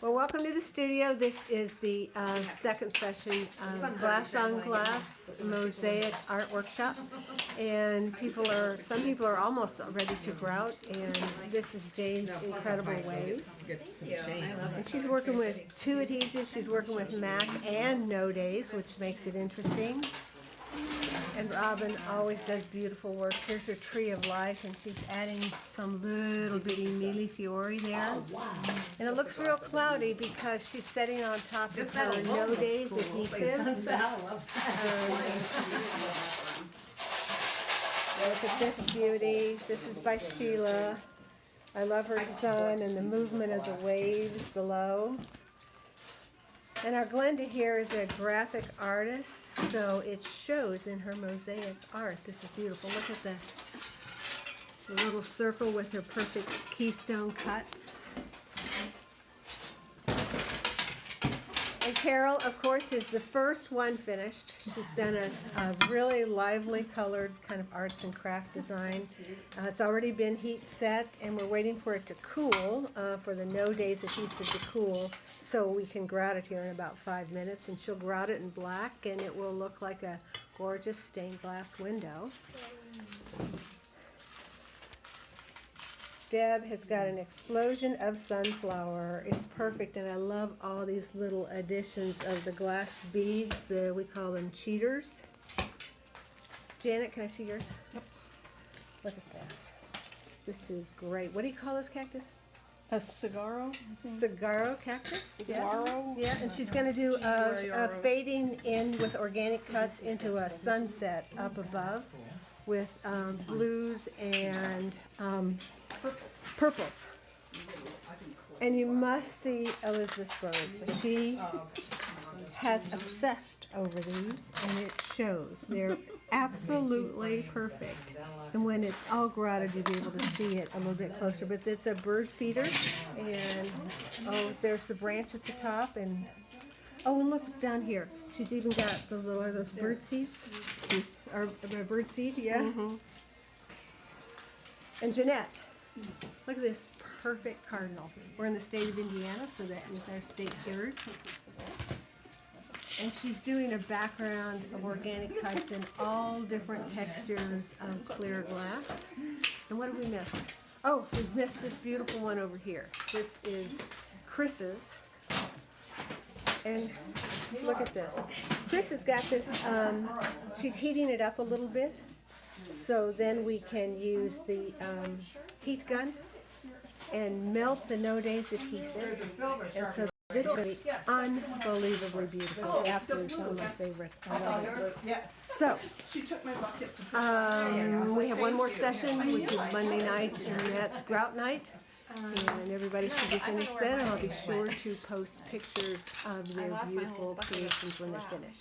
Well, welcome to the studio. This is the second session of Glass on Glass Mosaic Art Workshop. And some people are almost ready to grout, and this is Jane's incredible wave. And she's working with two adhesives. She's working with MAC and No Days, which makes it interesting. And Robin always does beautiful work. Here's her tree of life, and she's adding some little bitty millefiori there. And it looks real cloudy because she's setting on top of her No Days adhesive. Look at this beauty. This is by Sheila. I love her sun and the movement of the waves below. And our Glenda here is a graphic artist, so it shows in her mosaic art. This is beautiful. Look at the little circle with her perfect keystone cuts. And Carol, of course, is the first one finished. She's done a really lively colored kind of arts and craft design. It's already been heat set, and we're waiting for it to cool, for the No Days adhesive to cool, so we can grout it here in about 5 minutes. And she'll grout it in black, and it will look like a gorgeous stained glass window. Deb has got an explosion of sunflower. It's perfect, and I love all these little additions of the glass beads. We call them cheaters. Janet, can I see yours? Yep. Look at this. This is great. What do you call this cactus? A saguaro? Saguaro cactus? Saguaro? Yeah, and she's going to do a fading in with organic cuts into a sunset up above with blues and purples. And you must see Elizabeth's birds. She has obsessed over these, and it shows. They're absolutely perfect. And when it's all grouted, you'll be able to see it a little bit closer. But it's a bird feeder, and there's the branch at the top, and and look down here. She's even got the little those bird seeds, or bird seed, yeah. Mm-hmm. And Jeanette, look at this perfect cardinal. We're in the state of Indiana, so that is our state bird. And she's doing a background of organic cuts in all different textures of clear glass. And what have we missed? Oh, we've missed this beautiful one over here. This is Chris's. And look at this. Chris has got this, she's heating it up a little bit. So then we can use the heat gun and melt the No Days adhesive. And so this is going to be unbelievably beautiful. Absolutely one of my favorites. I love it. So, we have one more session, which is Monday night, and that's grout night. And everybody should be finished then, and I'll be sure to post pictures of their beautiful creations when they're finished.